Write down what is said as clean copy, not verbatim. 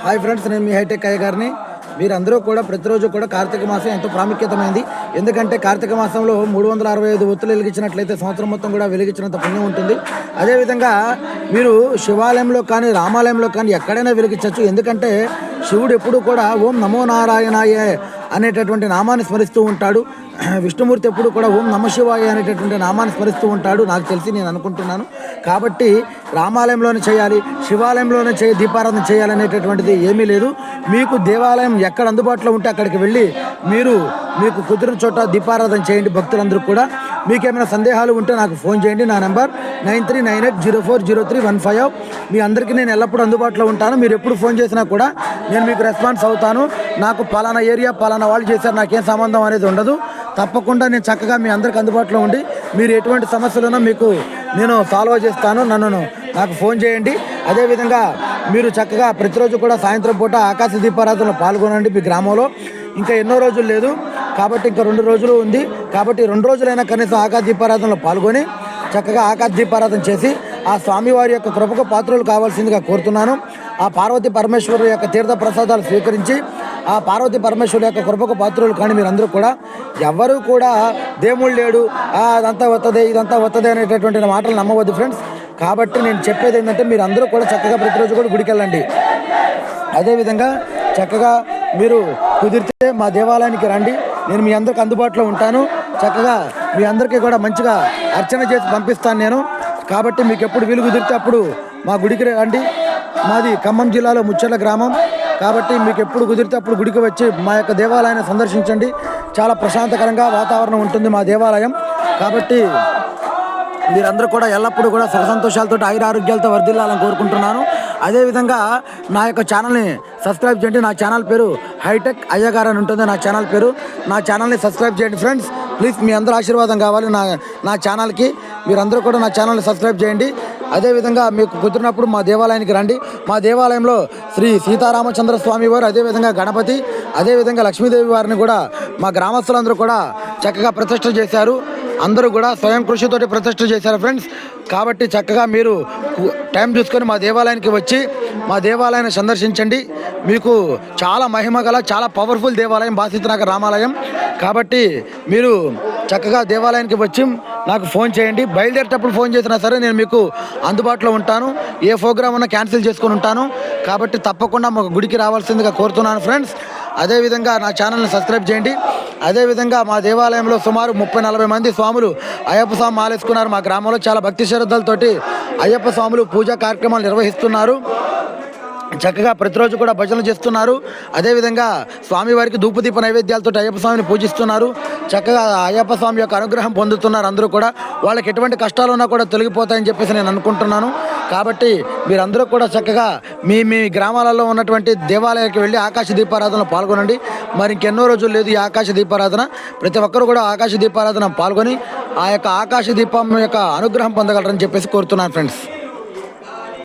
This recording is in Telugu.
హాయ్ ఫ్రెండ్స్, నేను మీ హైటెక్ అయ్య గారిని. మీరందరూ కూడా ప్రతిరోజు కూడా కార్తీక మాసం ఎంతో ప్రాముఖ్యతమైంది. ఎందుకంటే కార్తీక మాసంలో 365 ఒత్తులు వెలిగించినట్లయితే సంవత్సరం మొత్తం కూడా వెలిగించినంత పుణ్యం ఉంటుంది. అదేవిధంగా మీరు శివాలయంలో కానీ రామాలయంలో కానీ ఎక్కడైనా వెలిగించవచ్చు. ఎందుకంటే శివుడు ఎప్పుడు కూడా ఓం నమో నారాయణాయే అనేటటువంటి నామాన్ని స్మరిస్తూ ఉంటాడు. విష్ణుమూర్తి ఎప్పుడు కూడా ఓం నమ శివాయ అనేటటువంటి నామాన్ని స్మరిస్తూ ఉంటాడు, నాకు తెలిసి నేను అనుకుంటున్నాను. కాబట్టి రామాలయంలోనే చేయాలి, శివాలయంలోనే దీపారాధన చేయాలనేటటువంటిది ఏమీ లేదు. మీకు దేవాలయం ఎక్కడ అందుబాటులో ఉంటే అక్కడికి వెళ్ళి మీకు కుదిరిన చోట దీపారాధన చేయండి. భక్తులందరూ కూడా మీకేమైనా సందేహాలు ఉంటే నాకు ఫోన్ చేయండి. నా నెంబర్ 9398040315. మీ అందరికీ నేను ఎల్లప్పుడూ అందుబాటులో ఉంటాను. మీరు ఎప్పుడు ఫోన్ చేసినా కూడా నేను మీకు రెస్పాన్స్ అవుతాను. నాకు పలానా ఏరియా పలానా వాళ్ళు చేశారు, నాకేం సంబంధం అనేది ఉండదు. తప్పకుండా నేను చక్కగా మీ అందరికి అందుబాటులో ఉండి మీరు ఎటువంటి సమస్యలున్నా మీకు నేను సాల్వ్ చేస్తాను. నాకు ఫోన్ చేయండి. అదేవిధంగా మీరు చక్కగా ప్రతిరోజు కూడా సాయంత్రం పూట ఆకాశ దీపారాధనలో పాల్గొనండి. మీ గ్రామంలో ఇంకా ఎన్నో రోజులు లేదు కాబట్టి ఇంకా 2 రోజులు ఉంది. కాబట్టి 2 రోజులైనా కనీసం ఆకాశ దీపారాధనలో పాల్గొని చక్కగా ఆకాశ దీపారాధన చేసి ఆ స్వామివారి యొక్క కృపకు పాత్రలు కావాల్సిందిగా కోరుతున్నాను. ఆ పార్వతీ పరమేశ్వరు యొక్క తీర్థ ప్రసాదాలు స్వీకరించి ఆ పార్వతీ పరమేశ్వరు యొక్క కృపకు పాత్రలు కానీ మీరందరూ కూడా ఎవరు కూడా దేవుడు లేడు, అదంతా వస్తుంది ఇదంతా వస్తుంది అనేటటువంటి మాటలు నమ్మవద్దు ఫ్రెండ్స్. కాబట్టి నేను చెప్పేది ఏంటంటే మీరు అందరూ కూడా చక్కగా ప్రతిరోజు కూడా గుడికి వెళ్ళండి. అదేవిధంగా చక్కగా మీరు కుదిరితే మా దేవాలయానికి రండి, నేను మీ అందరికి అందుబాటులో ఉంటాను. చక్కగా మీ అందరికీ కూడా మంచిగా అర్చన చేసి పంపిస్తాను నేను. కాబట్టి మీకు ఎప్పుడు వీలు కుదిరితే అప్పుడు మా గుడికి రండి. మాది ఖమ్మం జిల్లాలో ముచ్చర్ల గ్రామం. కాబట్టి మీకు ఎప్పుడు కుదిరితే అప్పుడు గుడికి వచ్చి మా యొక్క దేవాలయాన్ని సందర్శించండి. చాలా ప్రశాంతకరంగా వాతావరణం ఉంటుంది మా దేవాలయం. కాబట్టి మీరందరూ కూడా ఎల్లప్పుడూ కూడా సుఖ సంతోషాలతో ఆయురారోగ్యాలతో వర్ధిల్లాలని కోరుకుంటున్నాను. అదేవిధంగా నా యొక్క ఛానల్ని సబ్స్క్రైబ్ చేయండి. నా ఛానల్ పేరు హైటెక్ అయ్యగారు అని ఉంటుంది. నా ఛానల్ పేరు. నా ఛానల్ని సబ్స్క్రైబ్ చేయండి ఫ్రెండ్స్. ప్లీజ్ మీ అందరూ ఆశీర్వాదం కావాలి నా ఛానల్కి. మీరందరూ కూడా నా ఛానల్ని సబ్స్క్రైబ్ చేయండి. అదేవిధంగా మీకు కుదిరినప్పుడు మా దేవాలయానికి రండి. మా దేవాలయంలో శ్రీ సీతారామచంద్ర స్వామి వారు, అదేవిధంగా గణపతి, అదేవిధంగా లక్ష్మీదేవి వారిని కూడా మా గ్రామస్తులందరూ కూడా చక్కగా ప్రతిష్ఠ చేశారు. అందరూ కూడా స్వయం కృషితోటి ప్రతిష్ఠ చేశారు ఫ్రెండ్స్. కాబట్టి చక్కగా మీరు టైం చూసుకొని మా దేవాలయానికి వచ్చి మా దేవాలయాన్ని సందర్శించండి. మీకు చాలా మహిమ గల చాలా పవర్ఫుల్ దేవాలయం బాసితనగర్ రామాలయం. కాబట్టి మీరు చక్కగా దేవాలయానికి వచ్చి నాకు ఫోన్ చేయండి. బయలుదేరేటప్పుడు ఫోన్ చేసినా సరే నేను మీకు అందుబాటులో ఉంటాను. ఏ ప్రోగ్రామ్ ఉన్నా క్యాన్సిల్ చేసుకొని ఉంటాను. కాబట్టి తప్పకుండా మాకు గుడికి రావాల్సిందిగా కోరుతున్నాను ఫ్రెండ్స్. అదేవిధంగా నా ఛానల్ని సబ్స్క్రైబ్ చేయండి. అదేవిధంగా మా దేవాలయంలో సుమారు 30-40 మంది స్వాములు అయ్యప్ప స్వామి మాలేసుకున్నారు. మా గ్రామంలో చాలా భక్తి శ్రద్ధలతోటి అయ్యప్ప స్వాములు పూజా కార్యక్రమాలు నిర్వహిస్తున్నారు. చక్కగా ప్రతిరోజు కూడా భజనలు చేస్తున్నారు. అదేవిధంగా స్వామివారికి ధూపదీప నైవేద్యాలతో అయ్యప్ప స్వామిని పూజిస్తున్నారు. చక్కగా అయ్యప్ప స్వామి యొక్క అనుగ్రహం పొందుతున్నారు. అందరూ కూడా వాళ్ళకి ఎటువంటి కష్టాలు ఉన్నా కూడా తొలగిపోతాయని చెప్పేసి నేను అనుకుంటున్నాను. కాబట్టి మీరందరూ కూడా చక్కగా మీ గ్రామాలలో ఉన్నటువంటి దేవాలయానికి వెళ్ళి ఆకాశ దీపారాధనలో పాల్గొనండి. మరి ఇంకెన్నో రోజులు లేదు ఈ ఆకాశ దీపారాధన. ప్రతి ఒక్కరు కూడా ఆకాశ దీపారాధన పాల్గొని ఆ యొక్క ఆకాశ దీపం యొక్క అనుగ్రహం పొందగలరని చెప్పేసి కోరుతున్నాను ఫ్రెండ్స్.